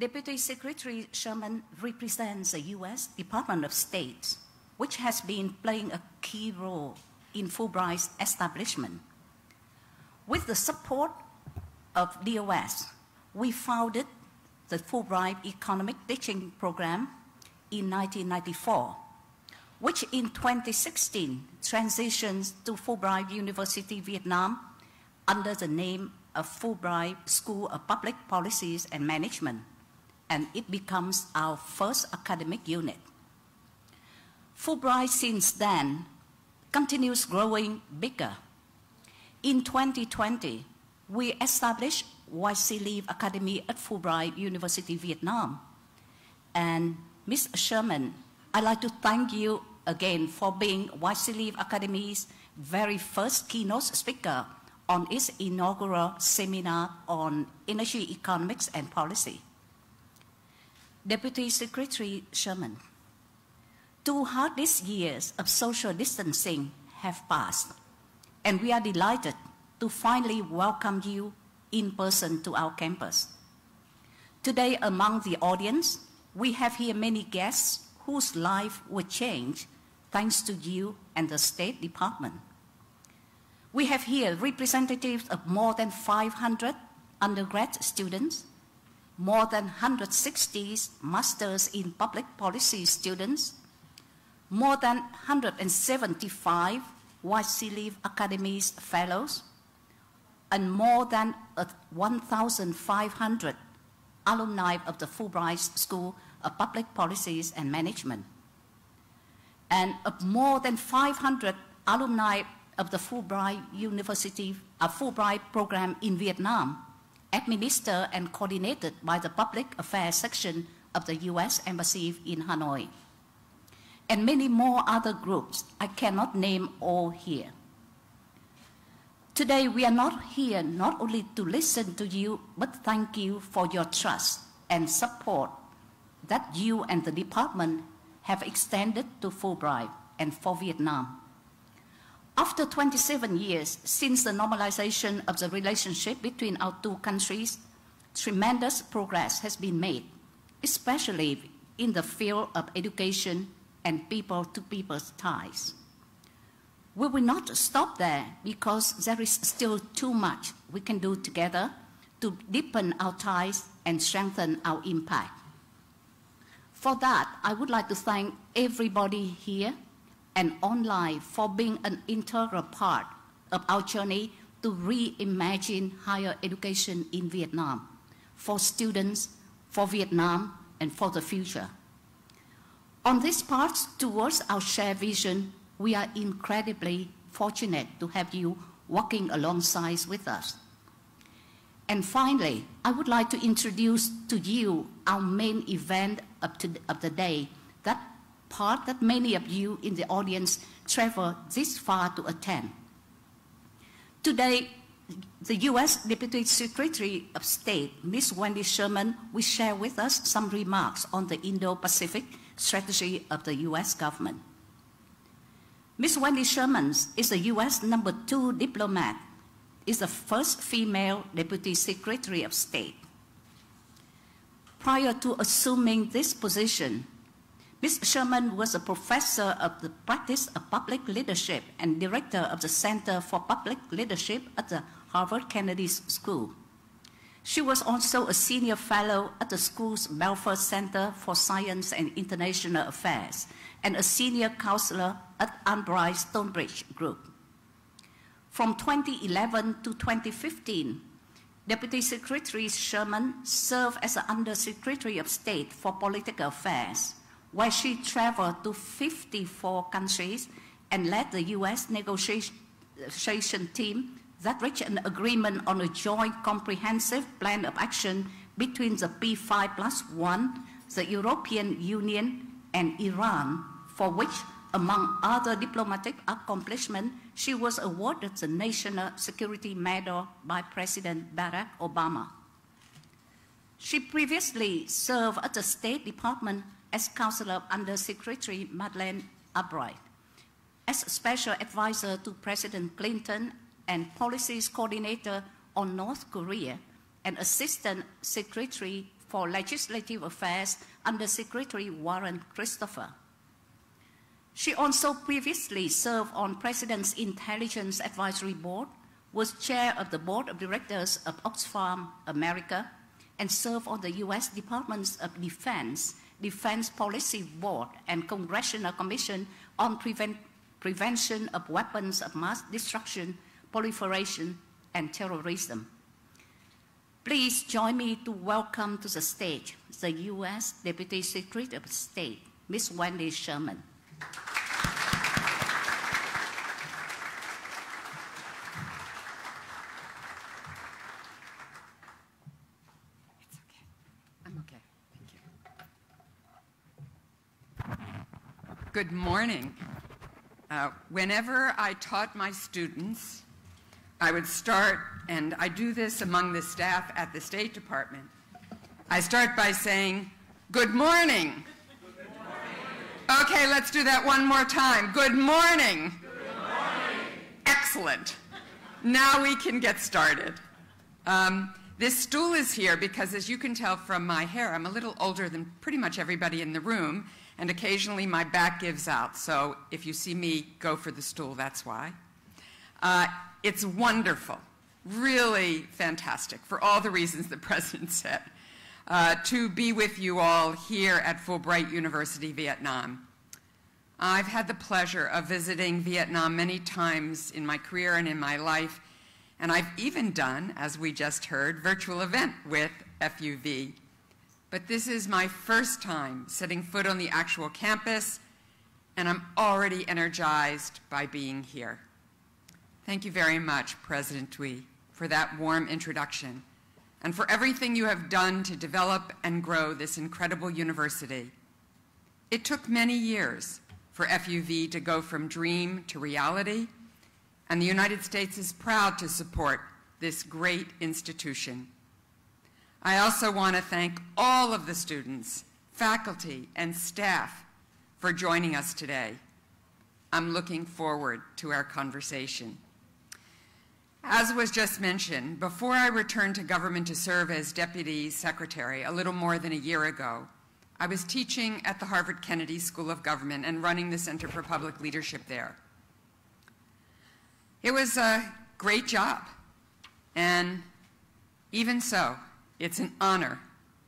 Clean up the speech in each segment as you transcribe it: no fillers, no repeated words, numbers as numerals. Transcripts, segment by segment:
Deputy Secretary Sherman represents the U.S. Department of State, which has been playing a key role in Fulbright's establishment. With the support of DOS, we founded the Fulbright Economic Teaching Program in 1994, which in 2016 transitions to Fulbright University Vietnam under the name of Fulbright School of Public Policies and Management, and it becomes our first academic unit. Fulbright since then continues growing bigger. In 2020, we established YC Leave Academy at Fulbright University Vietnam. And Ms. Sherman, I'd like to thank you again for being YC Leave Academy's very first keynote speaker on its inaugural seminar on energy economics and policy. Deputy Secretary Sherman, 2 hardest years of social distancing have passed, and we are delighted to finally welcome you in person to our campus. Today, among the audience, we have here many guests whose life will change thanks to you and the State Department. We have here representatives of more than 500 undergrad students, more than 160 Masters in Public Policy students, more than 175 YC Leave Academy's fellows, and more than 1,500 alumni of the Fulbright School of Public Policies and Management, and of more than 500 alumni of the Fulbright Fulbright program in Vietnam, administered and coordinated by the Public Affairs section of the U.S. Embassy in Hanoi, and many more other groups I cannot name all here. Today, we are not here not only to listen to you, but thank you for your trust and support that you and the department have extended to Fulbright and for Vietnam. After 27 years since the normalization of the relationship between our two countries, tremendous progress has been made, especially in the field of education and people-to-people ties. We will not stop there because there is still too much we can do together to deepen our ties and strengthen our impact. For that, I would like to thank everybody here and online for being an integral part of our journey to reimagine higher education in Vietnam, for students, for Vietnam, and for the future. On this path towards our shared vision, we are incredibly fortunate to have you walking alongside with us. And finally, I would like to introduce to you our main event of the day, that part that many of you in the audience travel this far to attend. Today, the U.S. Deputy Secretary of State, Ms. Wendy Sherman, will share with us some remarks on the Indo-Pacific strategy of the U.S. government. Ms. Wendy Sherman is the U.S. #2 diplomat, is the first female Deputy Secretary of State. Prior to assuming this position, Ms. Sherman was a professor of the practice of public leadership and director of the Center for Public Leadership at the Harvard Kennedy School. She was also a senior fellow at the school's Belfer Center for Science and International Affairs and a senior counselor at Albright Stonebridge Group. From 2011 to 2015, Deputy Secretary Sherman served as the Undersecretary of State for Political Affairs, where she traveled to 54 countries and led the U.S. negotiation team that reached an agreement on a joint comprehensive plan of action between the P5+1, the European Union, and Iran, for which, among other diplomatic accomplishments, she was awarded the National Security Medal by President Barack Obama. She previously served at the State Department as Counselor under Secretary Madeleine Albright, as Special Advisor to President Clinton and Policies Coordinator on North Korea, and Assistant Secretary for Legislative Affairs under Secretary Warren Christopher. She also previously served on President's Intelligence Advisory Board, was chair of the Board of Directors of Oxfam America, and served on the U.S. Department of Defense, Defense Policy Board, and Congressional Commission on Prevention of Weapons of Mass Destruction, Proliferation, and Terrorism. Please join me to welcome to the stage the U.S. Deputy Secretary of State, Ms. Wendy Sherman. Good morning. Whenever I taught my students, I would start, and I do this among the staff at the State Department, I start by saying, good morning. Good morning. Okay, let's do that one more time. Good morning. Good morning. Excellent. Now we can get started. This stool is here because, as you can tell from my hair, I'm a little older than pretty much everybody in the room, and occasionally my back gives out. So if you see me go for the stool, that's why. It's wonderful, really fantastic, for all the reasons the President said, to be with you all here at Fulbright University, Vietnam. I've had the pleasure of visiting Vietnam many times in my career and in my life, and I've even done, as we just heard, virtual event with FUV. But this is my first time setting foot on the actual campus, and I'm already energized by being here. Thank you very much, President Thuy, for that warm introduction, and for everything you have done to develop and grow this incredible university. It took many years for FUV to go from dream to reality, and the United States is proud to support this great institution. I also want to thank all of the students, faculty, and staff for joining us today. I'm looking forward to our conversation. As was just mentioned, before I returned to government to serve as Deputy Secretary a little more than a year ago, I was teaching at the Harvard Kennedy School of Government and running the Center for Public Leadership there. It was a great job, and even so, it's an honor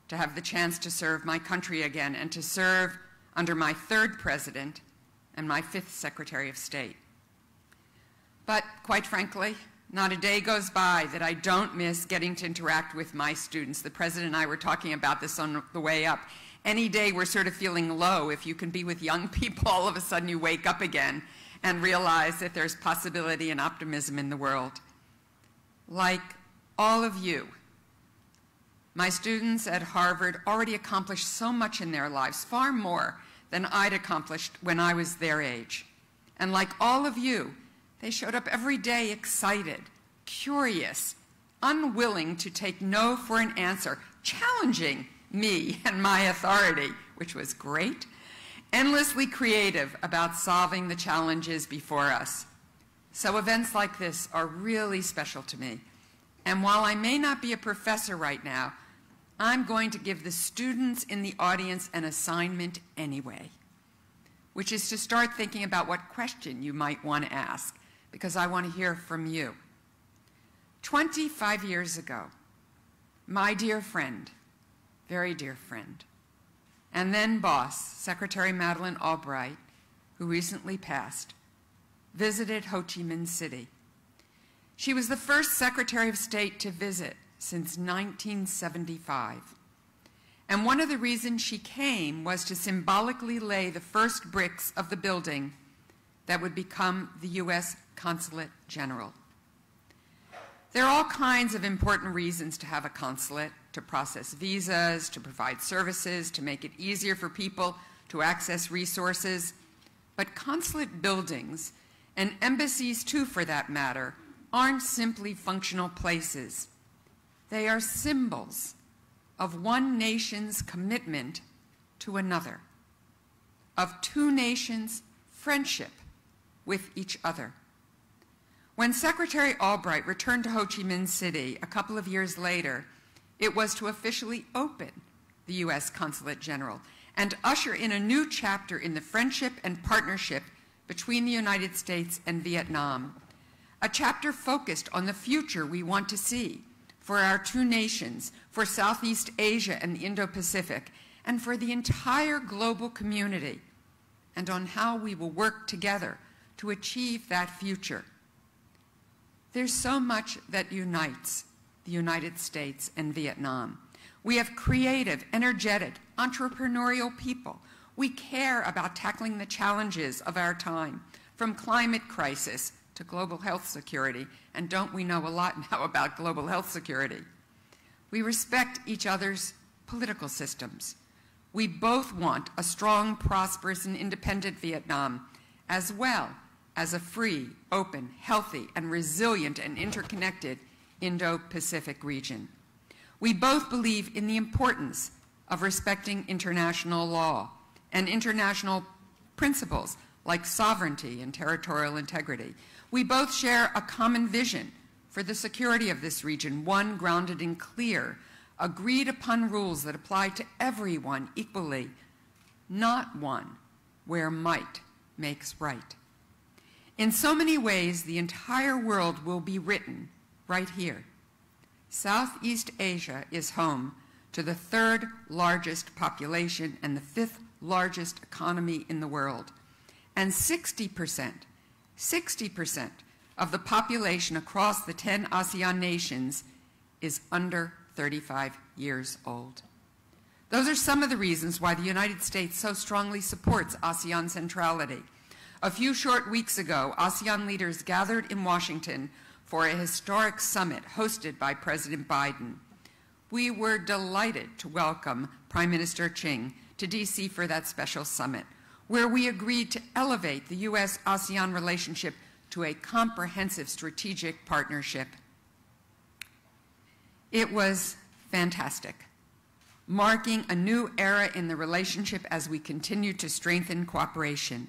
to have the chance to serve my country again and to serve under my third president and my fifth Secretary of State. But quite frankly, not a day goes by that I don't miss getting to interact with my students. The President and I were talking about this on the way up. Any day we're sort of feeling low, if you can be with young people, all of a sudden you wake up again and realize that there's possibility and optimism in the world. Like all of you, my students at Harvard already accomplished so much in their lives, far more than I'd accomplished when I was their age. And like all of you, they showed up every day excited, curious, unwilling to take no for an answer, challenging me and my authority, which was great, endlessly creative about solving the challenges before us. So events like this are really special to me. And while I may not be a professor right now, I'm going to give the students in the audience an assignment anyway, which is to start thinking about what question you might want to ask, because I want to hear from you. 25 years ago, my dear friend, very dear friend, and then boss, Secretary Madeleine Albright, who recently passed, visited Ho Chi Minh City. She was the first Secretary of State to visit since 1975. And one of the reasons she came was to symbolically lay the first bricks of the building that would become the U.S. Consulate General. There are all kinds of important reasons to have a consulate: to process visas, to provide services, to make it easier for people to access resources. But consulate buildings, and embassies too for that matter, aren't simply functional places. They are symbols of one nation's commitment to another, of two nations' friendship with each other. When Secretary Albright returned to Ho Chi Minh City a couple of years later, it was to officially open the U.S. Consulate General, and usher in a new chapter in the friendship and partnership between the United States and Vietnam, a chapter focused on the future we want to see for our two nations, for Southeast Asia and the Indo-Pacific, and for the entire global community, and on how we will work together to achieve that future. There's so much that unites the United States and Vietnam. We have creative, energetic, entrepreneurial people. We care about tackling the challenges of our time, from climate crisis to global health security, and don't we know a lot now about global health security? We respect each other's political systems. We both want a strong, prosperous, and independent Vietnam, as well as a free, open, healthy, and resilient and interconnected Indo-Pacific region. We both believe in the importance of respecting international law and international principles like sovereignty and territorial integrity. We both share a common vision for the security of this region, one grounded in clear, agreed-upon rules that apply to everyone equally, not one where might makes right. In so many ways, the entire world will be written right here. Southeast Asia is home to the third largest population and the fifth largest economy in the world. And 60% of the population across the 10 ASEAN nations is under 35 years old. Those are some of the reasons why the United States so strongly supports ASEAN centrality. A few short weeks ago, ASEAN leaders gathered in Washington for a historic summit hosted by President Biden. We were delighted to welcome Prime Minister Ching to DC for that special summit, where we agreed to elevate the U.S.-ASEAN relationship to a comprehensive strategic partnership. It was fantastic, marking a new era in the relationship as we continue to strengthen cooperation.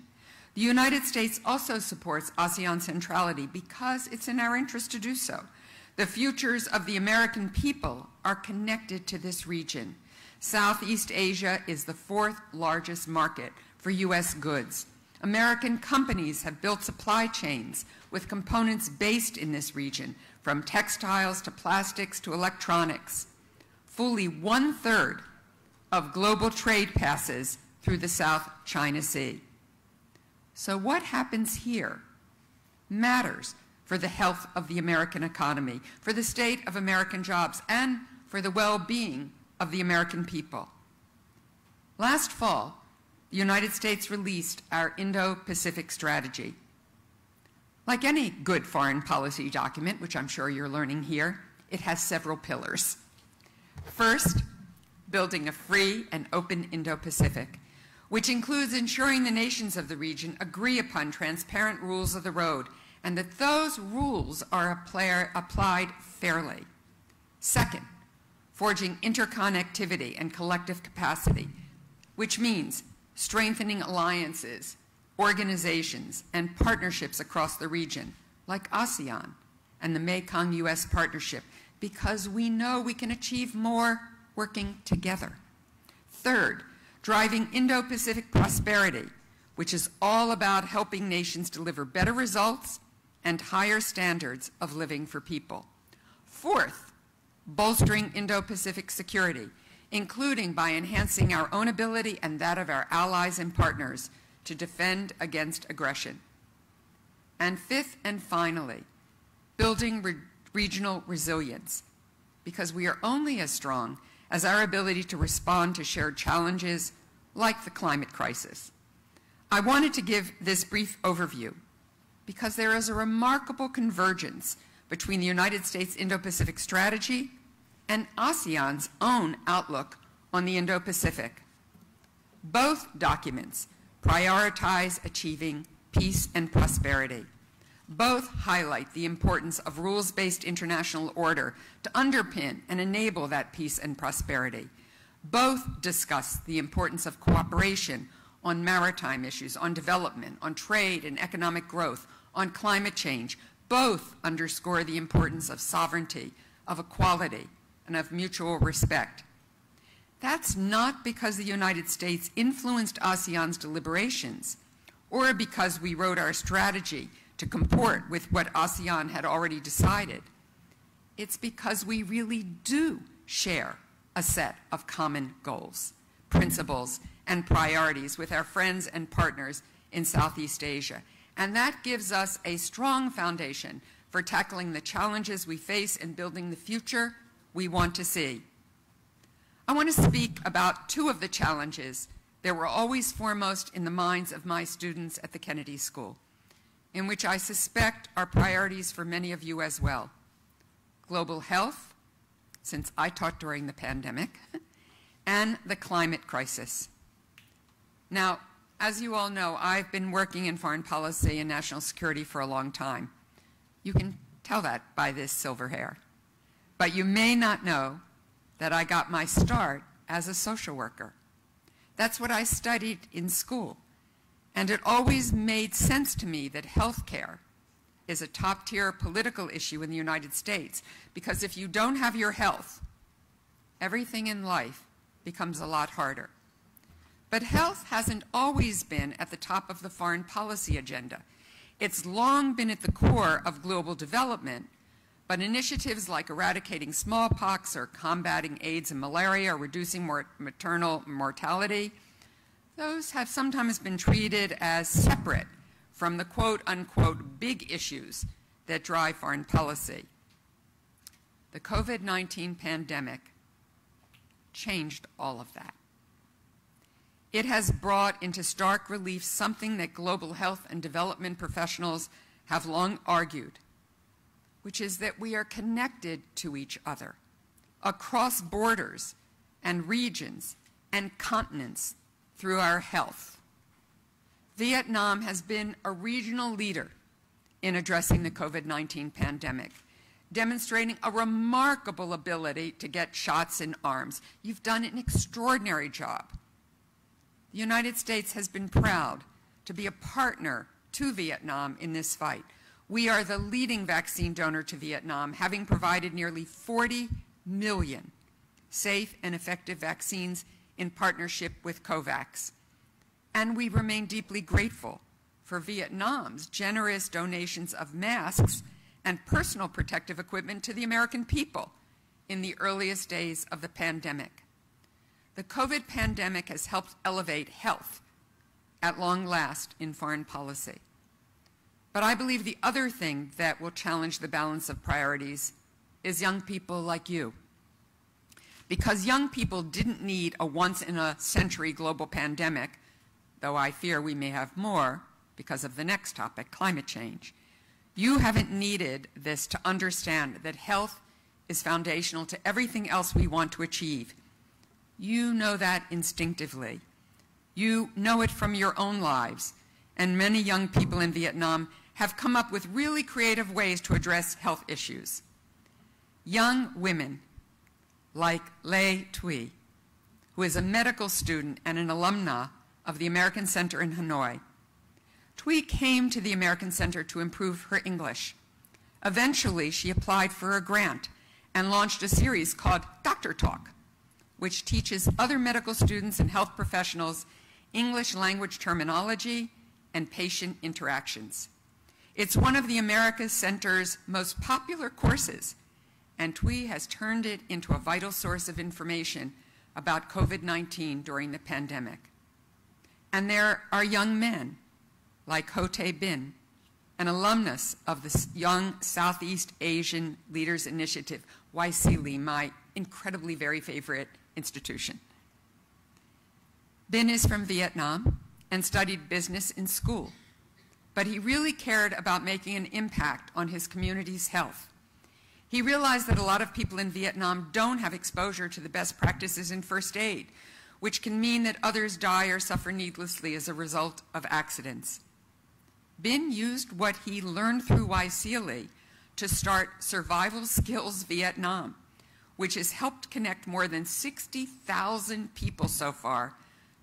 The United States also supports ASEAN centrality because it's in our interest to do so. The futures of the American people are connected to this region. Southeast Asia is the fourth largest market for U.S. goods. American companies have built supply chains with components based in this region, from textiles to plastics to electronics. Fully 1/3 of global trade passes through the South China Sea. So what happens here matters for the health of the American economy, for the state of American jobs, and for the well-being of the American people. Last fall, the United States released our Indo-Pacific strategy. Like any good foreign policy document, which I'm sure you're learning here, it has several pillars. First, building a free and open Indo-Pacific, which includes ensuring the nations of the region agree upon transparent rules of the road and that those rules are applied fairly. Second, forging interconnectivity and collective capacity, which means strengthening alliances, organizations, and partnerships across the region, like ASEAN and the Mekong-US Partnership, because we know we can achieve more working together. Third, driving Indo-Pacific prosperity, which is all about helping nations deliver better results and higher standards of living for people. Fourth, bolstering Indo-Pacific security, including by enhancing our own ability and that of our allies and partners to defend against aggression. And fifth and finally, building regional resilience, because we are only as strong as our ability to respond to shared challenges like the climate crisis. I wanted to give this brief overview because there is a remarkable convergence between the United States Indo-Pacific strategy and ASEAN's own outlook on the Indo-Pacific. Both documents prioritize achieving peace and prosperity. Both highlight the importance of rules-based international order to underpin and enable that peace and prosperity. Both discuss the importance of cooperation on maritime issues, on development, on trade and economic growth, on climate change. Both underscore the importance of sovereignty, of equality, and of mutual respect. That's not because the United States influenced ASEAN's deliberations or because we wrote our strategy to comport with what ASEAN had already decided. It's because we really do share a set of common goals, principles, and priorities with our friends and partners in Southeast Asia. And that gives us a strong foundation for tackling the challenges we face and building the future we want to see. I want to speak about two of the challenges that were always foremost in the minds of my students at the Kennedy School, in which I suspect are priorities for many of you as well. Global health, since I taught during the pandemic, and the climate crisis. Now, as you all know, I've been working in foreign policy and national security for a long time. You can tell that by this silver hair. But you may not know that I got my start as a social worker. That's what I studied in school. And it always made sense to me that health care is a top-tier political issue in the United States, because if you don't have your health, everything in life becomes a lot harder. But health hasn't always been at the top of the foreign policy agenda. It's long been at the core of global development, but initiatives like eradicating smallpox or combating AIDS and malaria or reducing maternal mortality, those have sometimes been treated as separate from the quote-unquote big issues that drive foreign policy. The COVID-19 pandemic changed all of that. It has brought into stark relief something that global health and development professionals have long argued, which is that we are connected to each other across borders and regions and continents through our health. Vietnam has been a regional leader in addressing the COVID-19 pandemic, demonstrating a remarkable ability to get shots in arms. You've done an extraordinary job. The United States has been proud to be a partner to Vietnam in this fight. We are the leading vaccine donor to Vietnam, having provided nearly 40 million safe and effective vaccines in partnership with COVAX. And we remain deeply grateful for Vietnam's generous donations of masks and personal protective equipment to the American people in the earliest days of the pandemic. The COVID pandemic has helped elevate health at long last in foreign policy. But I believe the other thing that will challenge the balance of priorities is young people like you. Because young people didn't need a once-in-a-century global pandemic, though I fear we may have more because of the next topic, climate change. You haven't needed this to understand that health is foundational to everything else we want to achieve. You know that instinctively. You know it from your own lives, and many young people in Vietnam have come up with really creative ways to address health issues. Young women like Lê Thuy, who is a medical student and an alumna of the American Center in Hanoi. Thuy came to the American Center to improve her English. Eventually, she applied for a grant and launched a series called Doctor Talk, which teaches other medical students and health professionals English language terminology and patient interactions. It's one of the America Center's most popular courses, and Thuy has turned it into a vital source of information about COVID-19 during the pandemic. And there are young men like Ho Tae Bin, an alumnus of the Young Southeast Asian Leaders Initiative, YSEALI, my incredibly very favorite institution. Bin is from Vietnam and studied business in school, but he really cared about making an impact on his community's health. He realized that a lot of people in Vietnam don't have exposure to the best practices in first aid, which can mean that others die or suffer needlessly as a result of accidents. Bin used what he learned through YSEALI to start Survival Skills Vietnam, which has helped connect more than 60,000 people so far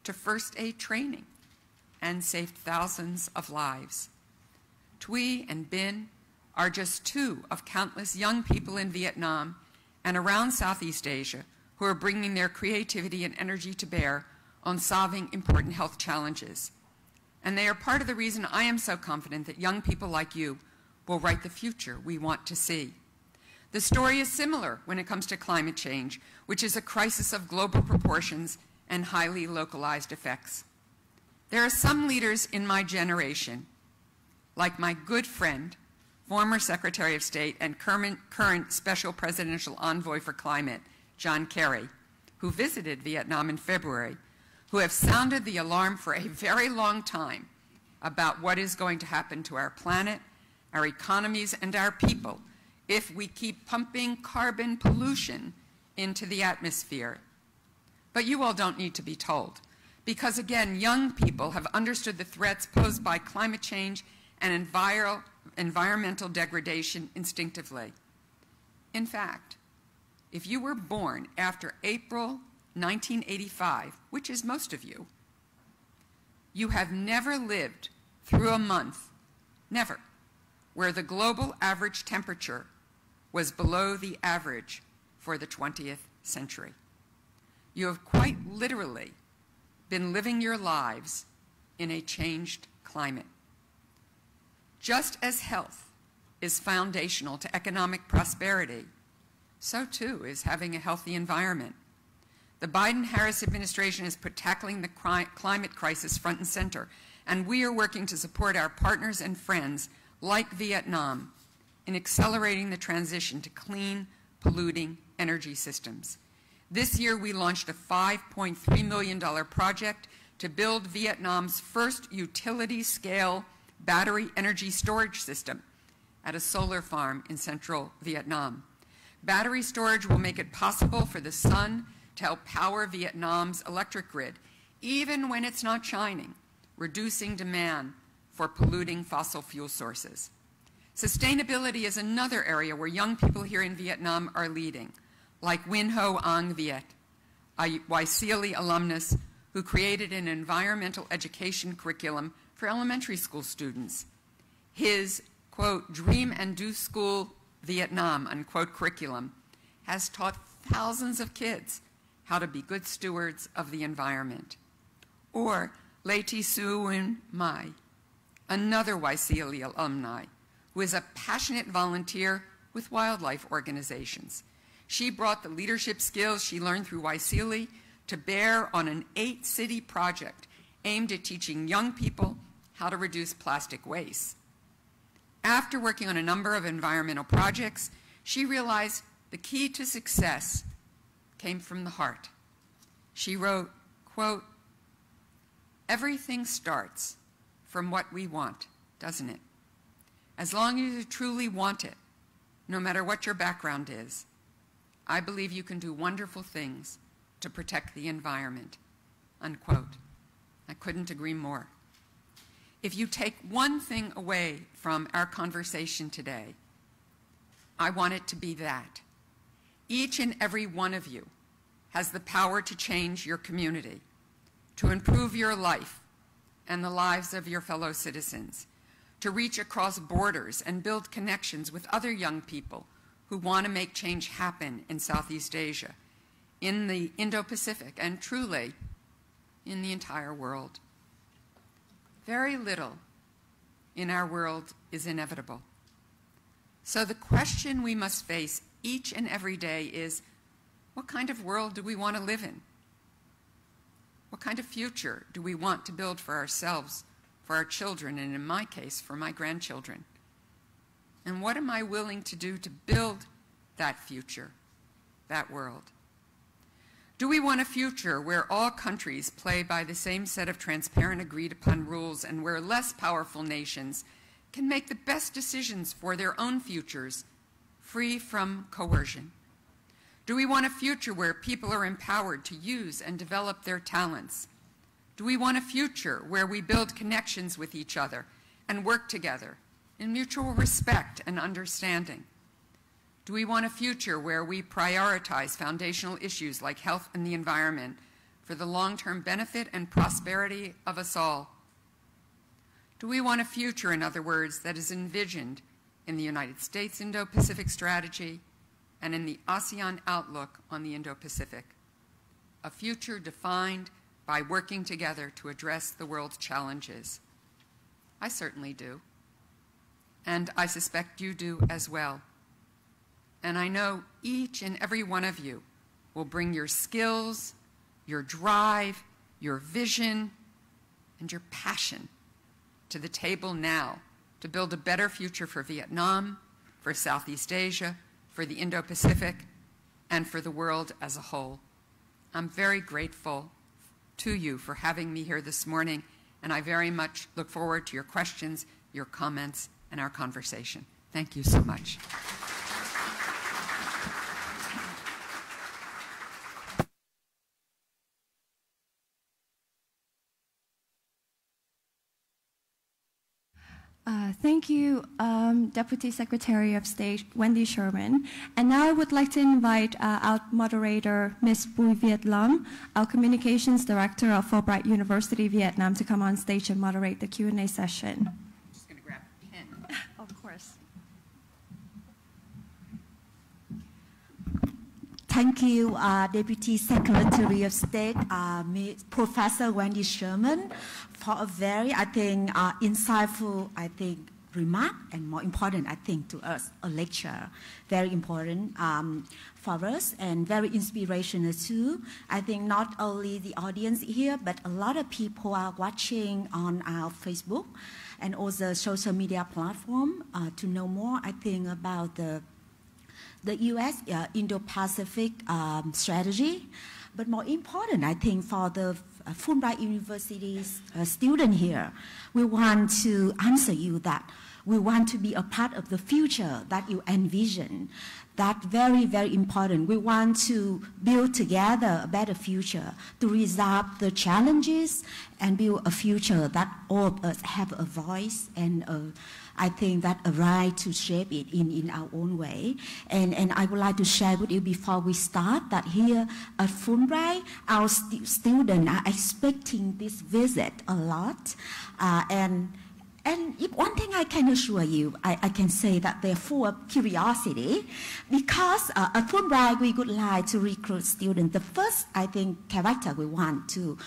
to first aid training and saved thousands of lives. Thuy and Bin are just two of countless young people in Vietnam and around Southeast Asia who are bringing their creativity and energy to bear on solving important health challenges. And they are part of the reason I am so confident that young people like you will write the future we want to see. The story is similar when it comes to climate change, which is a crisis of global proportions and highly localized effects. There are some leaders in my generation, like my good friend, former Secretary of State and current Special Presidential Envoy for Climate, John Kerry, who visited Vietnam in February, who have sounded the alarm for a very long time about what is going to happen to our planet, our economies, and our people if we keep pumping carbon pollution into the atmosphere. But you all don't need to be told, because again, young people have understood the threats posed by climate change and environmental degradation instinctively. In fact, if you were born after April 1985, which is most of you, you have never lived through a month, never, where the global average temperature was below the average for the 20th century. You have quite literally been living your lives in a changed climate. Just as health is foundational to economic prosperity, so too is having a healthy environment. The Biden-Harris administration has put tackling the climate crisis front and center, and we are working to support our partners and friends like Vietnam in accelerating the transition to clean, polluting energy systems. This year we launched a $5.3 million project to build Vietnam's first utility-scale battery energy storage system at a solar farm in central Vietnam. Battery storage will make it possible for the sun to help power Vietnam's electric grid, even when it's not shining, reducing demand for polluting fossil fuel sources. Sustainability is another area where young people here in Vietnam are leading, like Win Ho Ang Viet, a YSEALI alumnus who created an environmental education curriculum for elementary school students. His, quote, Dream and Do School Vietnam, unquote, curriculum has taught thousands of kids how to be good stewards of the environment. Or Lê Thị Xuân Mai, another YSEALI alumni, who is a passionate volunteer with wildlife organizations. She brought the leadership skills she learned through YSEALI to bear on an 8-city project aimed at teaching young people how to reduce plastic waste. After working on a number of environmental projects, she realized the key to success came from the heart. She wrote, quote, everything starts from what we want, doesn't it? As long as you truly want it, no matter what your background is, I believe you can do wonderful things to protect the environment, unquote. I couldn't agree more. If you take one thing away from our conversation today, I want it to be that. Each and every one of you has the power to change your community, to improve your life and the lives of your fellow citizens, to reach across borders and build connections with other young people who want to make change happen in Southeast Asia, in the Indo-Pacific, and truly in the entire world. Very little in our world is inevitable. So the question we must face each and every day is, what kind of world do we want to live in? What kind of future do we want to build for ourselves, for our children, and in my case, for my grandchildren? And what am I willing to do to build that future, that world? Do we want a future where all countries play by the same set of transparent, agreed-upon rules, and where less powerful nations can make the best decisions for their own futures, free from coercion? Do we want a future where people are empowered to use and develop their talents? Do we want a future where we build connections with each other and work together in mutual respect and understanding? Do we want a future where we prioritize foundational issues like health and the environment for the long-term benefit and prosperity of us all? Do we want a future, in other words, that is envisioned in the United States Indo-Pacific Strategy, and in the ASEAN outlook on the Indo-Pacific, a future defined by working together to address the world's challenges. I certainly do, and I suspect you do as well. And I know each and every one of you will bring your skills, your drive, your vision, and your passion to the table now to build a better future for Vietnam, for Southeast Asia, for the Indo-Pacific, and for the world as a whole. I'm very grateful to you for having me here this morning, and I very much look forward to your questions, your comments, and our conversation. Thank you so much. Thank you, Deputy Secretary of State Wendy Sherman. And now I would like to invite our moderator, Ms. Bùi Việt Lâm, our Communications Director of Fulbright University, Vietnam, to come on stage and moderate the Q&A session. I'm just going to grab a pen. Of course. Thank you, Deputy Secretary of State, Professor Wendy Sherman, for a very, insightful, remark, and more important, to us, a lecture. Very important for us and very inspirational too. I think not only the audience here, but a lot of people are watching on our Facebook and also social media platform to know more, about the U.S. Indo-Pacific strategy. But more important, for the Fulbright University's student here, we want to answer you that we want to be a part of the future that you envision. That's very, very important. We want to build together a better future to resolve the challenges and build a future that all of us have a voice and that a right to shape it in our own way. And I would like to share with you before we start that here at Fulbright, our students are expecting this visit a lot. And if one thing I can assure you, I can say that they're full of curiosity because at Fulbright we would like to recruit students. The first, character we want to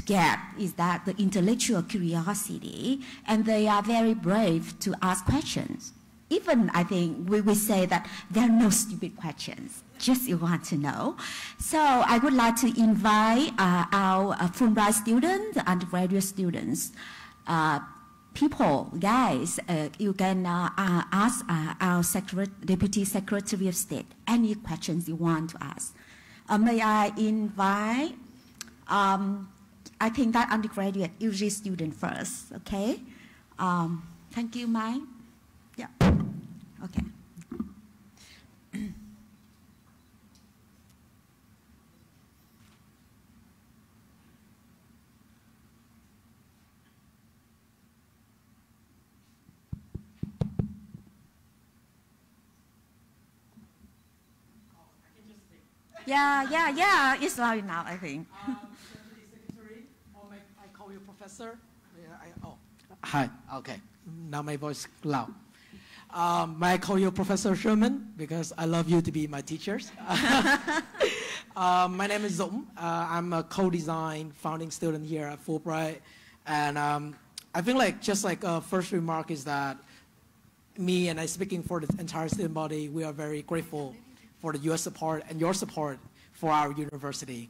get is that the intellectual curiosity, and they are very brave to ask questions. Even we say that there are no stupid questions, just you want to know. So I would like to invite our Fulbright students, undergraduate students, people, guys, you can ask our Deputy Secretary of State any questions you want to ask. May I invite, that undergraduate, usually student first, okay? Thank you, Mike. Yeah, okay. Yeah, it's loud now, I think. Deputy Secretary, or I call you Professor? Hi, okay. Now my voice loud. May I call you Professor Sherman, because I love you to be my teachers. My name is Dũng. I'm a co-design founding student here at Fulbright. And I think first remark is that me and I speaking for the entire student body, we are very grateful for the U.S. support and your support for our university.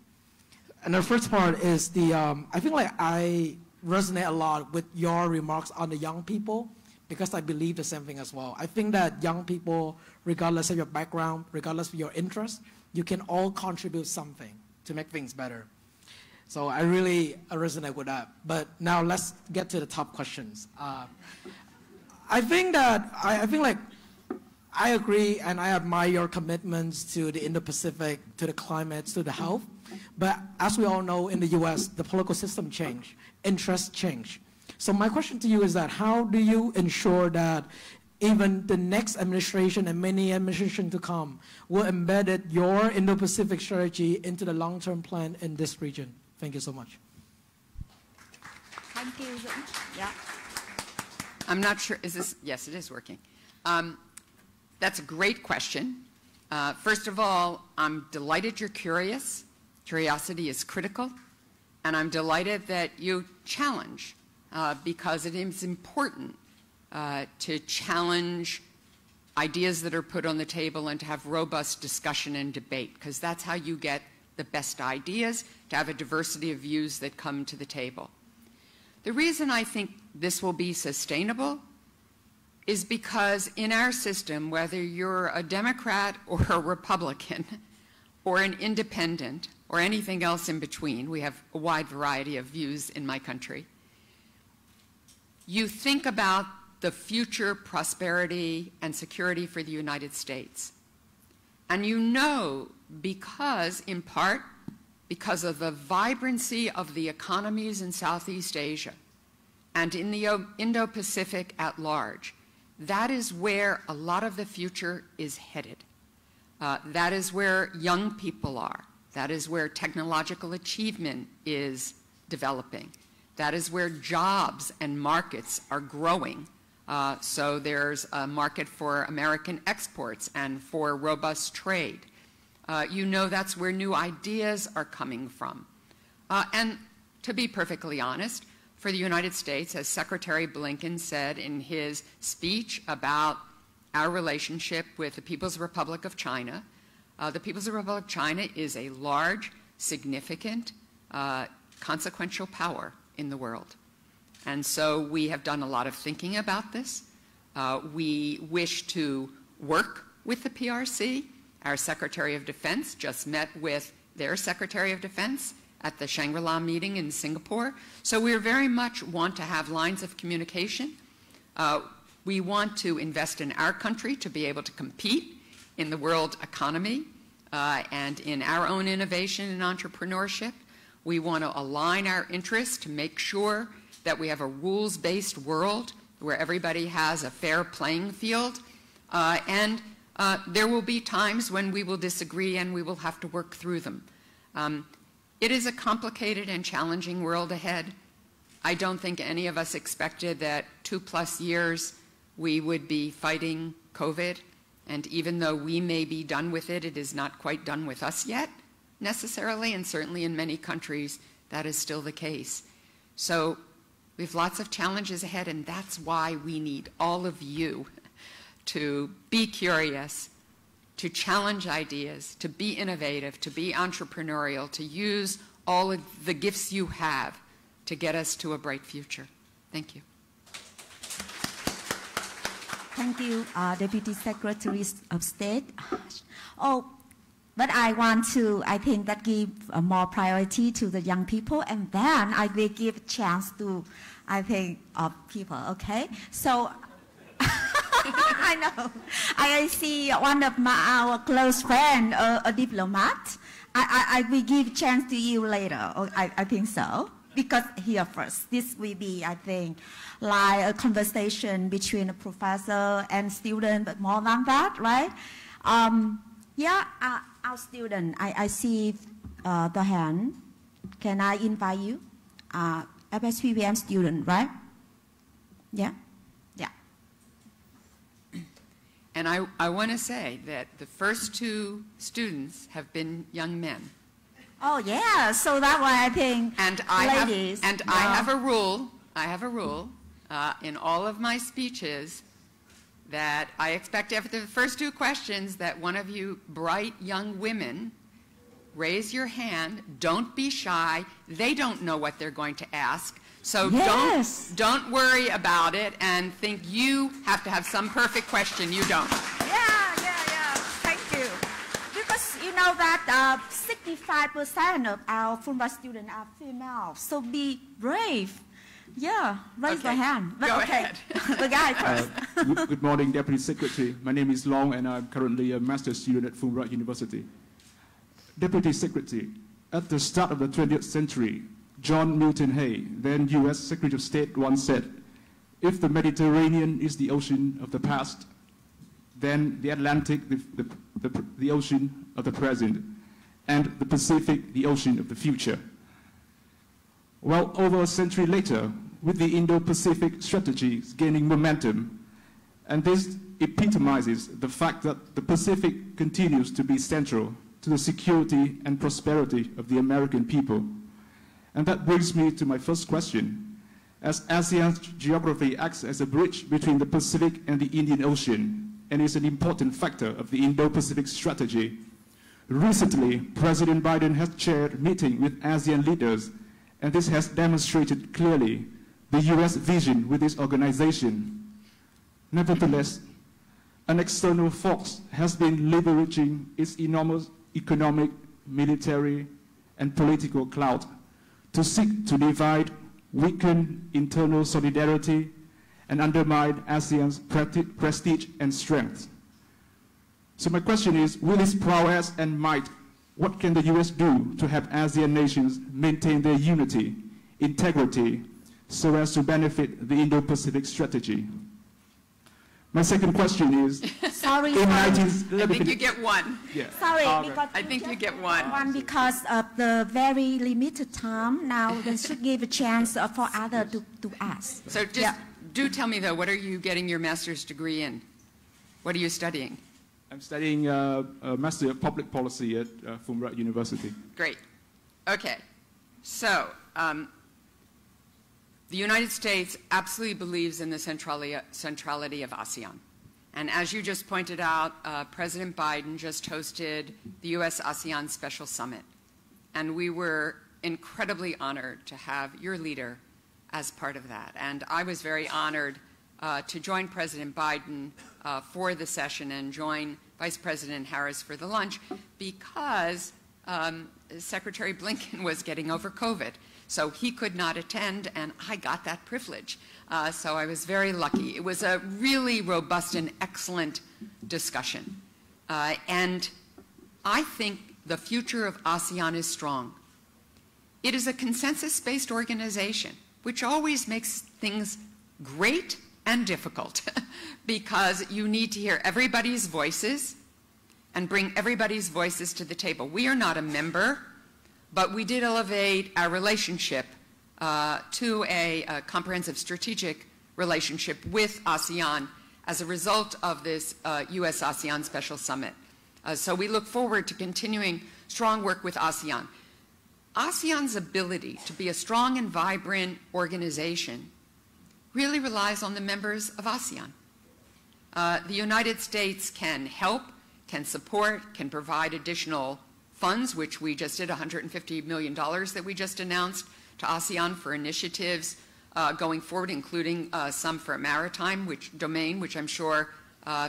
And the first part is I resonate a lot with your remarks on the young people because I believe the same thing as well. I think that young people, regardless of your background, regardless of your interest, you can all contribute something to make things better. So I really resonate with that. But now let's get to the top questions. I agree and I admire your commitments to the Indo-Pacific, to the climate, to the health. But as we all know, in the U.S., the political system changed, interests change. So my question to you is that how do you ensure that even the next administration and many administrations to come will embed your Indo-Pacific strategy into the long-term plan in this region? Thank you so much. Thank you. Yeah. I'm not sure, is this, yes, it is working. That's a great question. First of all, I'm delighted you're curious. Curiosity is critical. And I'm delighted that you challenge, because it is important to challenge ideas that are put on the table and to have robust discussion and debate, because that's how you get the best ideas, to have a diversity of views that come to the table. The reason I think this will be sustainable is because in our system, whether you're a Democrat or a Republican or an independent or anything else in between, we have a wide variety of views in my country, you think about the future prosperity and security for the United States. And you know, because in part, because of the vibrancy of the economies in Southeast Asia and in the Indo-Pacific at large, that is where a lot of the future is headed. That is where young people are. That is where technological achievement is developing. That is where jobs and markets are growing. So there's a market for American exports and for robust trade. You know that's where new ideas are coming from. And to be perfectly honest, for the United States, as Secretary Blinken said in his speech about our relationship with the People's Republic of China, the People's Republic of China is a large, significant, consequential power in the world. And so we have done a lot of thinking about this. We wish to work with the PRC. Our Secretary of Defense just met with their Secretary of Defense at the Shangri-La meeting in Singapore. So we very much want to have lines of communication. We want to invest in our country to be able to compete in the world economy and in our own innovation and entrepreneurship. We want to align our interests to make sure that we have a rules-based world where everybody has a fair playing field. And there will be times when we will disagree and we will have to work through them. It is a complicated and challenging world ahead. I don't think any of us expected that 2+ years we would be fighting COVID. And even though we may be done with it, it is not quite done with us yet, necessarily, and certainly in many countries that is still the case. So we have lots of challenges ahead, and that's why we need all of you to be curious, to challenge ideas, to be innovative, to be entrepreneurial, to use all of the gifts you have to get us to a bright future. Thank you. Thank you, Deputy Secretary of State. Oh, but I want to, I think that give more priority to the young people, and then I will give a chance to, I think, people, okay? So, I know. I see one of our close friends, a diplomat. I will give a chance to you later. I think so. Because here first, this will be, I think, like a conversation between a professor and student, but more than that, right? Yeah, our student, I see the hand. Can I invite you? FSPVM student, right? Yeah? Yeah. And I want to say that the first 2 students have been young men. Oh yeah, so that way I think ladies. I have a rule. I have a rule in all of my speeches that I expect after the first 2 questions that one of you bright young women raise your hand. Don't be shy. They don't know what they're going to ask. So yes. don't worry about it and think you have to have some perfect question. You don't. Yeah. Thank you. Because you know that 65% of our Fulbright students are female. So be brave. Yeah, raise your hand. But Go ahead. The guy first. Good morning, Deputy Secretary. My name is Long, and I'm currently a master's student at Fulbright University. Deputy Secretary, at the start of the 20th century, John Milton Hay, then U.S. Secretary of State, once said, if the Mediterranean is the ocean of the past, then the Atlantic, the ocean of the present, and the Pacific, the ocean of the future. Well, over a century later, with the Indo-Pacific strategies gaining momentum, And this epitomizes the fact that the Pacific continues to be central to the security and prosperity of the American people. And that brings me to my first question. As ASEAN's geography acts as a bridge between the Pacific and the Indian Ocean, and is an important factor of the Indo-Pacific strategy, recently, President Biden has chaired meetings with ASEAN leaders, and this has demonstrated clearly the US vision with this organization. Nevertheless, an external force has been leveraging its enormous economic, military, and political clout to seek to divide, weaken internal solidarity, and undermine ASEAN's prestige and strength. So my question is, with its prowess and might, what can the US do to help ASEAN nations maintain their unity, integrity, so as to benefit the Indo-Pacific strategy? My second question is, Sorry, I think you get one. Yeah. Sorry, because I think you get one. one because of the very limited time. Now, we should give a chance for others to ask. So just do tell me, though, what are you getting your master's degree in? What are you studying? I'm studying a Master of Public Policy at Fulbright University. Great. Okay. So the United States absolutely believes in the centrality of ASEAN. And as you just pointed out, President Biden just hosted the U.S.-ASEAN Special Summit. And we were incredibly honored to have your leader as part of that. And I was very honored to join President Biden for the session and join Vice President Harris for the lunch because Secretary Blinken was getting over COVID. So he could not attend, and I got that privilege. So I was very lucky. It was a really robust and excellent discussion. And I think the future of ASEAN is strong. It is a consensus-based organization, which always makes things great and difficult because you need to hear everybody's voices and bring everybody's voices to the table. We are not a member, but we did elevate our relationship to a comprehensive strategic relationship with ASEAN as a result of this U.S.-ASEAN Special Summit. So we look forward to continuing strong work with ASEAN. ASEAN's ability to be a strong and vibrant organization really relies on the members of ASEAN. The United States can help, can support, can provide additional funds, which we just did, $150 million that we just announced to ASEAN for initiatives going forward, including some for maritime domain, which I'm sure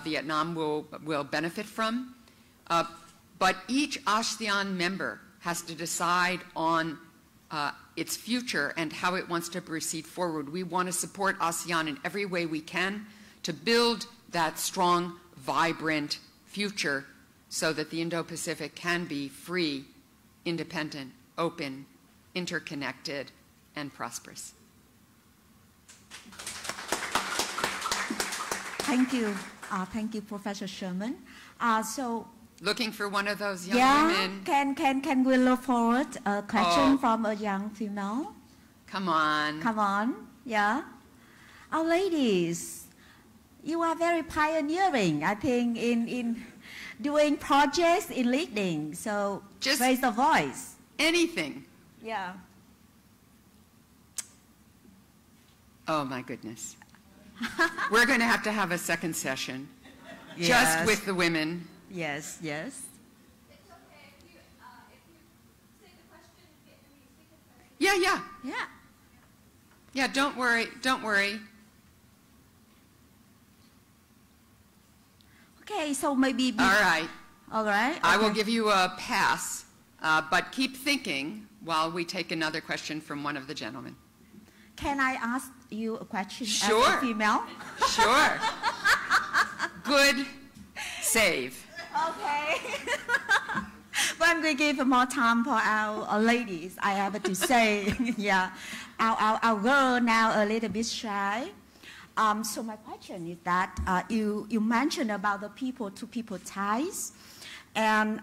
Vietnam will benefit from. But each ASEAN member has to decide on its future and how it wants to proceed forward. We want to support ASEAN in every way we can to build that strong, vibrant future so that the Indo-Pacific can be free, independent, open, interconnected, and prosperous. Thank you. Thank you, Professor Sherman. Looking for one of those young women. Can we look forward a question from a young female? Come on. Come on, yeah. Our ladies, you are very pioneering, I think, in doing projects, in leading. So just raise the voice. Anything. Yeah. Oh my goodness. We're going to have a second session, yes, just with the women. Yes, yes. It's okay if you say the question in Vietnamese. Yeah. Yeah, don't worry. Okay, so maybe... All right. Okay. I will give you a pass, but keep thinking while we take another question from one of the gentlemen. Can I ask you a question Sure. as a female? Sure. Good save. Okay. But I'm going to give more time for our ladies, I have to say. Yeah. Our girl now a little bit shy. So my question is that you mentioned about the people-to-people ties. And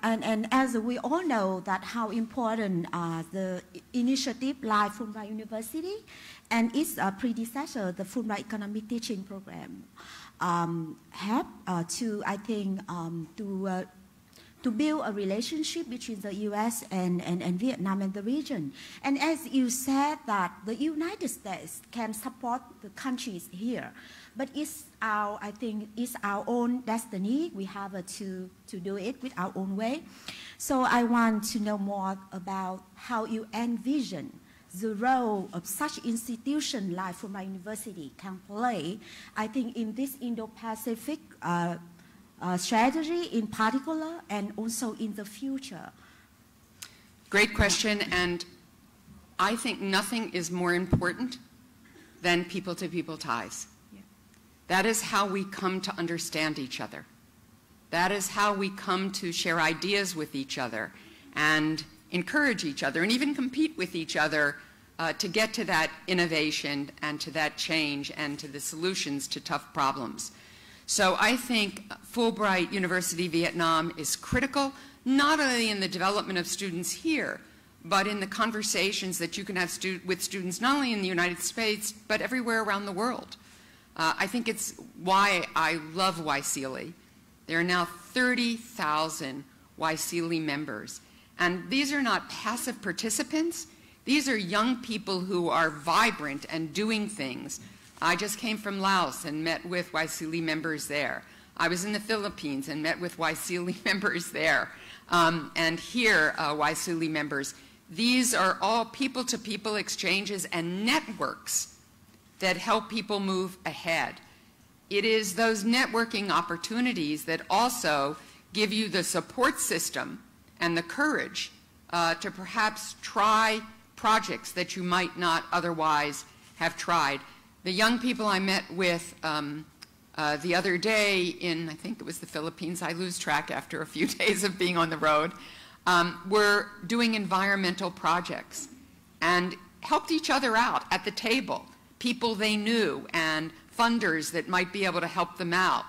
as we all know that how important the initiative like Fulbright University and its predecessor, the Fulbright Economic Teaching Program, help to, I think, to build a relationship between the U.S. and Vietnam and the region. And as you said that the United States can support the countries here, but it's our, I think, it's our own destiny. We have to do it with our own way. So I want to know more about how you envision the role of such institution like Fulbright University can play, I think, in this Indo-Pacific strategy in particular, and also in the future. Great question, and I think nothing is more important than people-to-people ties. Yeah. That is how we come to understand each other. That is how we come to share ideas with each other and encourage each other and even compete with each other to get to that innovation and to that change and to the solutions to tough problems. So I think Fulbright University Vietnam is critical, not only in the development of students here, but in the conversations that you can have with students not only in the United States, but everywhere around the world. I think it's why I love YSEALI. There are now 30,000 YSEALI members. And these are not passive participants. These are young people who are vibrant and doing things. I just came from Laos and met with YSEALI members there. I was in the Philippines and met with YSEALI members there. And here, YSEALI members. These are all people-to-people exchanges and networks that help people move ahead. It is those networking opportunities that also give you the support system and the courage to perhaps try projects that you might not otherwise have tried. The young people I met with the other day in, I think it was the Philippines, I lose track after a few days of being on the road, were doing environmental projects and helped each other out at the table, people they knew and funders that might be able to help them out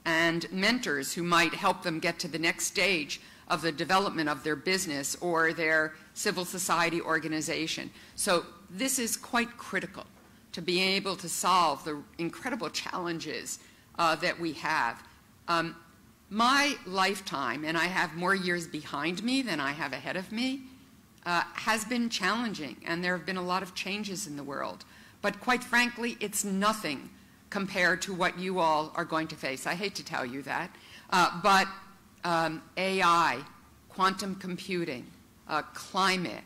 and mentors who might help them get to the next stage of the development of their business or their civil society organization. So this is quite critical to be able to solve the incredible challenges that we have. My lifetime, and I have more years behind me than I have ahead of me, has been challenging, and there have been a lot of changes in the world. But quite frankly, it's nothing compared to what you all are going to face. I hate to tell you that, but AI, quantum computing, climate,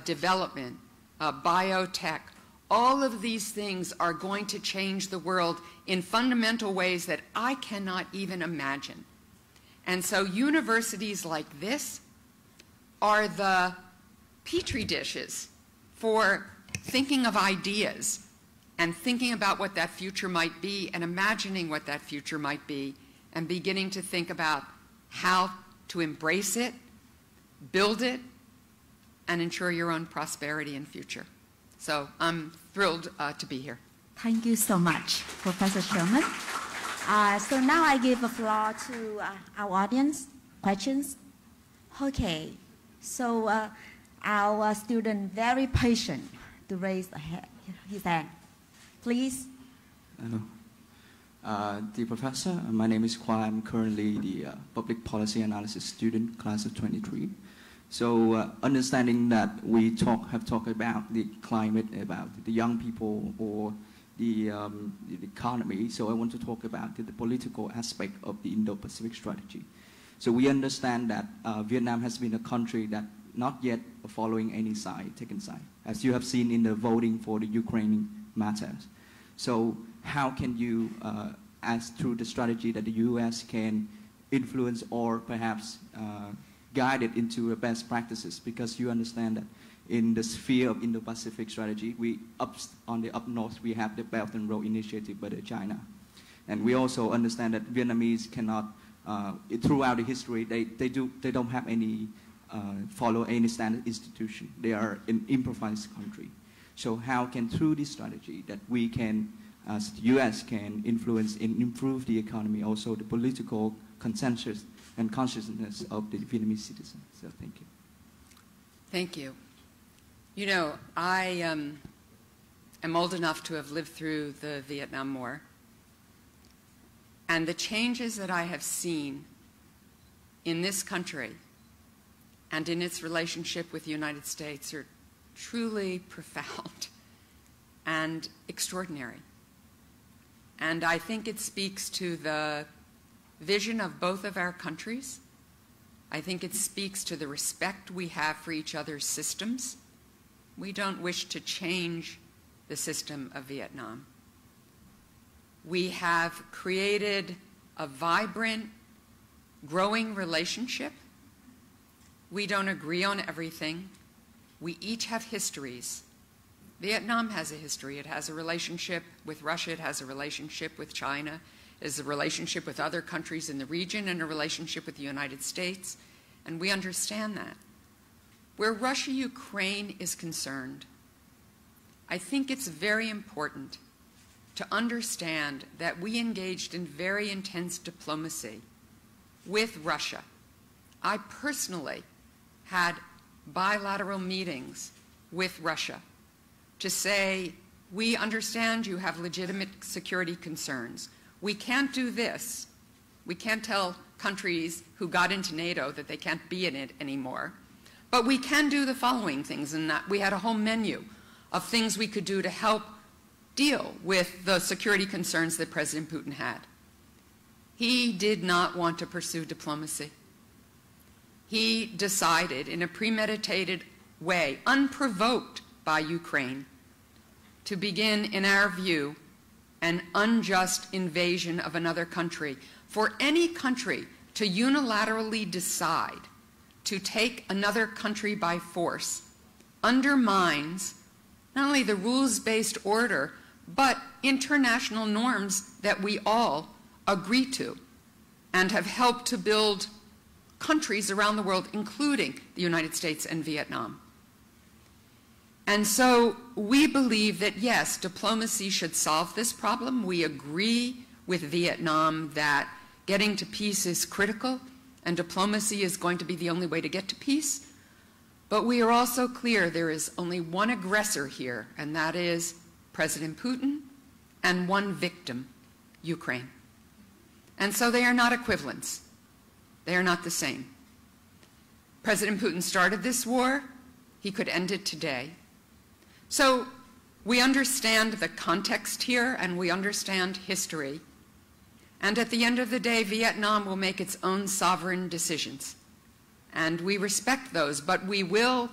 development, biotech, all of these things are going to change the world in fundamental ways that I cannot even imagine. And so universities like this are the petri dishes for thinking of ideas and thinking about what that future might be and imagining what that future might be and beginning to think about how to embrace it, build it, and ensure your own prosperity and future. So I'm thrilled to be here. Thank you so much, Professor Sherman. So now I give the floor to our audience. Questions? Okay. So our student very patient to raise his hand. Please. Dear Professor, my name is Kwa. I'm currently the Public Policy Analysis student, class of 23. So understanding that we have talked about the climate, about the young people, or the economy, so I want to talk about the political aspect of the Indo-Pacific strategy. So we understand that Vietnam has been a country that not yet following any side, taken side, as you have seen in the voting for the Ukraine matters. So how can you, as through the strategy that the U.S. can influence or perhaps guide it into the best practices? Because you understand that in the sphere of Indo-Pacific strategy, on the up north, we have the Belt and Road Initiative by China. And we also understand that Vietnamese cannot, throughout the history, they don't have any, follow any standard institution. They are an improvised country. So how can, through this strategy, that we can, as the U.S. can influence and improve the economy, also the political consensus and consciousness of the Vietnamese citizens? So thank you. Thank you. You know, I am old enough to have lived through the Vietnam War. And the changes that I have seen in this country and in its relationship with the United States are truly profound and extraordinary. And I think it speaks to the vision of both of our countries. I think it speaks to the respect we have for each other's systems. We don't wish to change the system of Vietnam. We have created a vibrant, growing relationship. We don't agree on everything. We each have histories. Vietnam has a history. It has a relationship with Russia. It has a relationship with China. It has a relationship with other countries in the region and a relationship with the United States. And we understand that. Where Russia-Ukraine is concerned, I think it's very important to understand that we engaged in very intense diplomacy with Russia. I personally had bilateral meetings with Russia to say, we understand you have legitimate security concerns. We can't do this. We can't tell countries who got into NATO that they can't be in it anymore. But we can do the following things, and that we had a whole menu of things we could do to help deal with the security concerns that President Putin had. He did not want to pursue diplomacy. He decided in a premeditated way, unprovoked by Ukraine, to begin, in our view, an unjust invasion of another country. For any country to unilaterally decide to take another country by force undermines not only the rules-based order, but international norms that we all agree to and have helped to build countries around the world, including the United States and Vietnam. And so we believe that, yes, diplomacy should solve this problem. We agree with Vietnam that getting to peace is critical, and diplomacy is going to be the only way to get to peace. But we are also clear there is only one aggressor here, and that is President Putin, and one victim, Ukraine. And so they are not equivalents. They are not the same. President Putin started this war. He could end it today. So we understand the context here, and we understand history. And at the end of the day, Vietnam will make its own sovereign decisions. And we respect those, but we will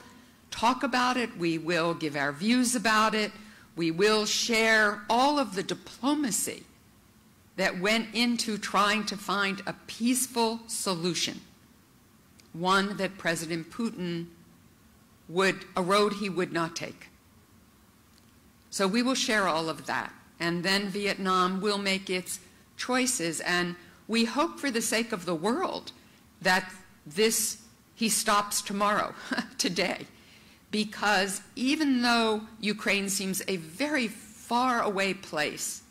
talk about it, we will give our views about it, we will share all of the diplomacy that went into trying to find a peaceful solution, one that President Putin a road he would not take. So we will share all of that, and then Vietnam will make its choices, and we hope for the sake of the world that he stops tomorrow, today, because even though Ukraine seems a very far away place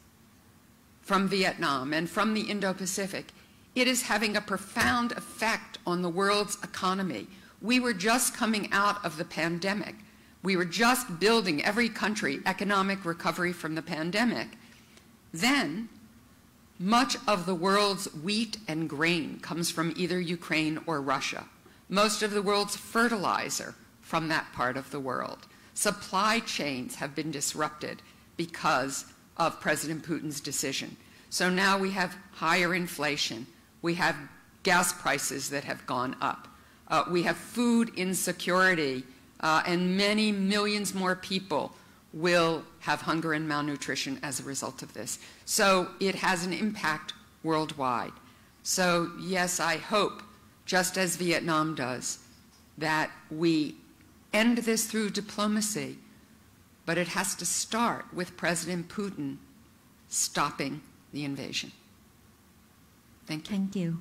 from Vietnam and from the Indo-Pacific, it is having a profound effect on the world's economy. We were just coming out of the pandemic. We were just building every country economic recovery from the pandemic. Then, much of the world's wheat and grain comes from either Ukraine or Russia. Most of the world's fertilizer from that part of the world. Supply chains have been disrupted because of President Putin's decision. So now we have higher inflation. We have gas prices that have gone up. We have food insecurity, and many millions more people will have hunger and malnutrition as a result of this. So it has an impact worldwide. So yes, I hope, just as Vietnam does, that we end this through diplomacy, but it has to start with President Putin stopping the invasion. Thank you. Thank you.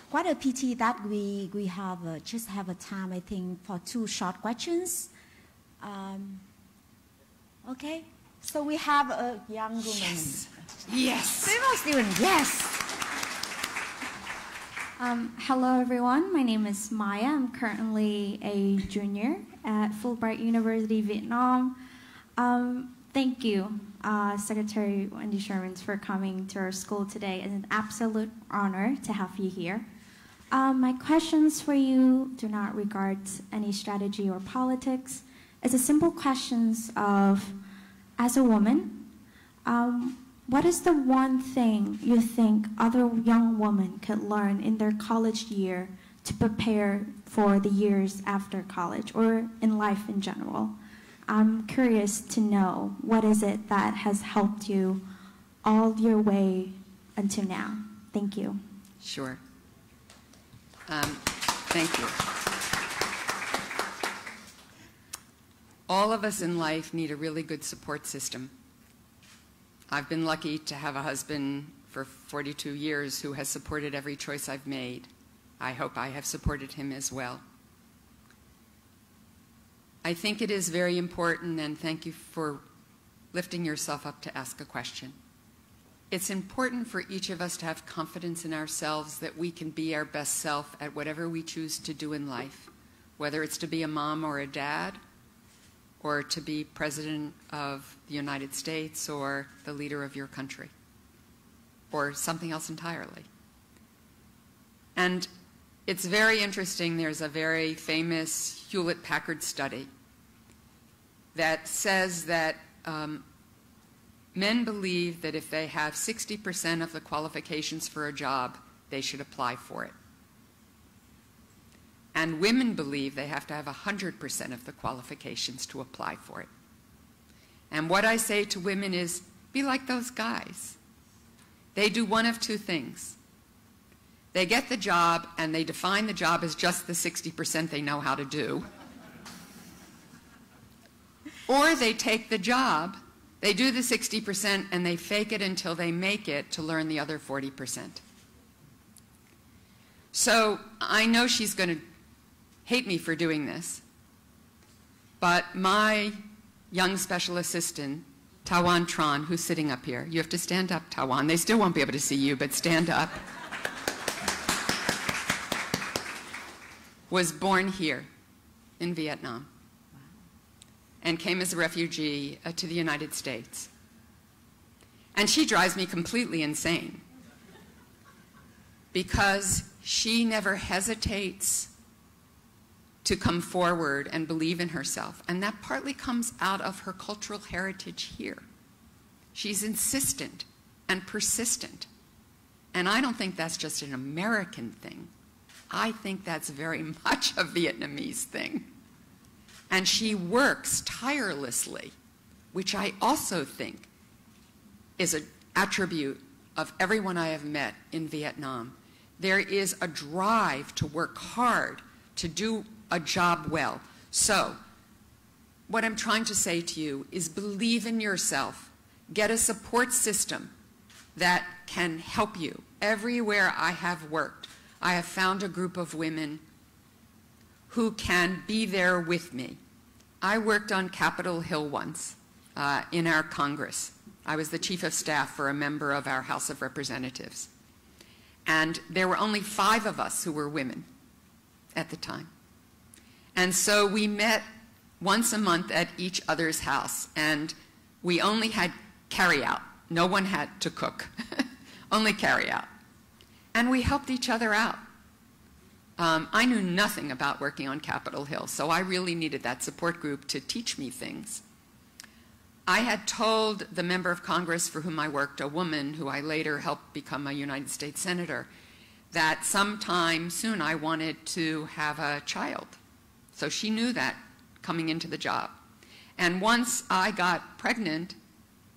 What a pity that we have just have a time, I think, for 2 short questions. Okay, so we have a young woman. Yes. Yes. Female student, yes. Hello, everyone. My name is Maya. I'm currently a junior at Fulbright University, Vietnam. Thank you, Secretary Wendy Sherman'S, for coming to our school today. It's an absolute honor to have you here. My questions for you do not regard any strategy or politics. It's a simple questions of, as a woman, what is the one thing you think other young women could learn in their college year to prepare for the years after college or in life in general? I'm curious to know, what is it that has helped you all your way until now? Thank you. Sure. Thank you. All of us in life need a really good support system. I've been lucky to have a husband for 42 years who has supported every choice I've made. I hope I have supported him as well. I think it is very important, and thank you for lifting yourself up to ask a question. It's important for each of us to have confidence in ourselves that we can be our best self at whatever we choose to do in life, whether it's to be a mom or a dad, or to be President of the United States, or the leader of your country, or something else entirely. And it's very interesting. There's a very famous Hewlett-Packard study that says that men believe that if they have 60% of the qualifications for a job, they should apply for it. And women believe they have to have 100% of the qualifications to apply for it. And what I say to women is, be like those guys. They do one of two things. They get the job, and they define the job as just the 60% they know how to do. Or they take the job, they do the 60%, and they fake it until they make it to learn the other 40%. So I know she's going to hate me for doing this, but my young special assistant, Tawan Tron, who's sitting up here, you have to stand up, Tawan. They still won't be able to see you, but stand up, was born here in Vietnam and came as a refugee to the United States. And she drives me completely insane because she never hesitates to come forward and believe in herself. And that partly comes out of her cultural heritage here. She's insistent and persistent. And I don't think that's just an American thing. I think that's very much a Vietnamese thing. And she works tirelessly, which I also think is an attribute of everyone I have met in Vietnam. There is a drive to work hard, to do a job well. So, what I'm trying to say to you is believe in yourself. Get a support system that can help you. Everywhere I have worked, I have found a group of women who can be there with me. I worked on Capitol Hill once in our Congress. I was the chief of staff for a member of our House of Representatives. And there were only 5 of us who were women at the time. And so we met once a month at each other's house, and we only had carry-out. No one had to cook, only carry-out. And we helped each other out. I knew nothing about working on Capitol Hill, so I really needed that support group to teach me things. I had told the member of Congress for whom I worked, a woman who I later helped become a United States Senator, that sometime soon I wanted to have a child. So she knew that coming into the job. And once I got pregnant,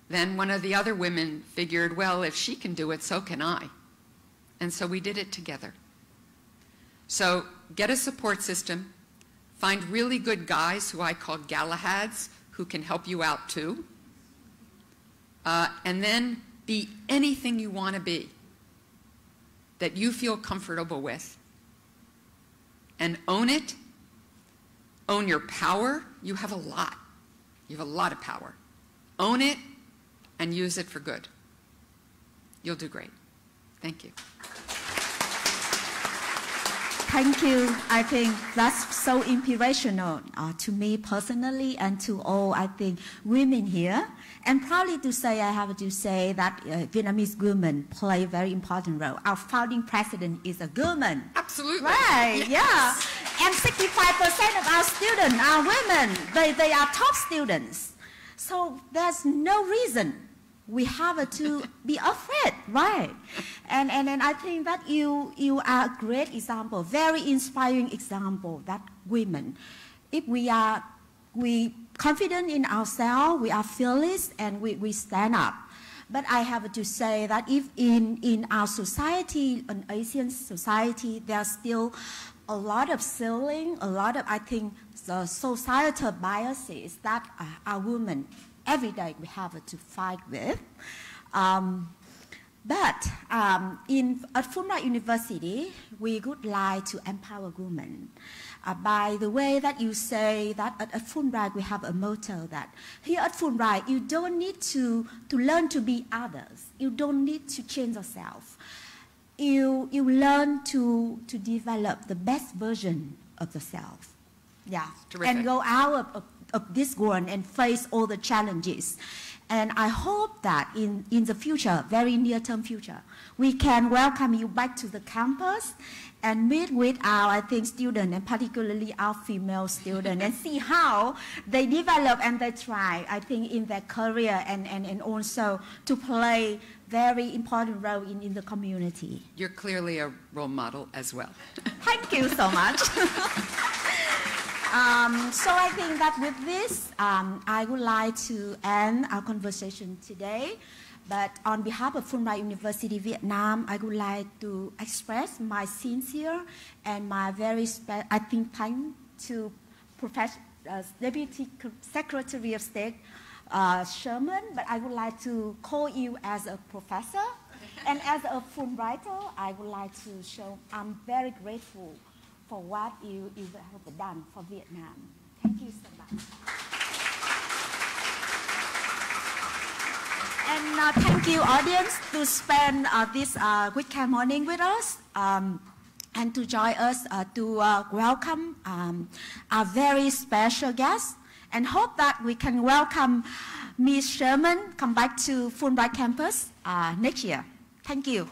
then one of the other women figured, well, if she can do it, so can I. And so we did it together. So get a support system, find really good guys who I call Galahads, who can help you out too, and then be anything you want to be that you feel comfortable with. And own it. Own your power. You have a lot. You have a lot of power. Own it and use it for good. You'll do great. Thank you. Thank you. I think that's so inspirational to me personally and to all, I think, women here. And proudly to say, I have to say that Vietnamese women play a very important role. Our founding president is a woman. Absolutely. Right, yeah. And 65% of our students are women. They are top students. So there's no reason we have to be afraid, right? And I think that you are a great example, very inspiring example that women, if we confident in ourselves, we are fearless, and we stand up. But I have to say that if in our society, an Asian society, there's still a lot of ceiling, a lot of, I think, the societal biases that our women every day we have to fight with. But at Fulbright University, we would like to empower women. By the way that you say that at Fulbright we have a motto that here at Fulbright you don't need to learn to be others. You don't need to change yourself. You learn to develop the best version of yourself. Yeah. Terrific. And go out of this world and face all the challenges. And I hope that in the future, very near-term future, we can welcome you back to the campus and meet with our, I think, students, and particularly our female students, and see how they develop and they try, I think, in their career and also to play very important role in the community. You're clearly a role model as well. Thank you so much. So I think that with this, I would like to end our conversation today. But on behalf of Fulbright University Vietnam, I would like to express my sincere and my very, I think, thank to Deputy Secretary of State Sherman. But I would like to call you as a professor. And as a Fulbrighter, I would like to show I'm very grateful for what you have done for Vietnam. Thank you so much. And thank you, audience, to spend this weekend morning with us and to join us to welcome our very special guest, and hope that we can welcome Ms. Sherman come back to Fulbright campus next year. Thank you.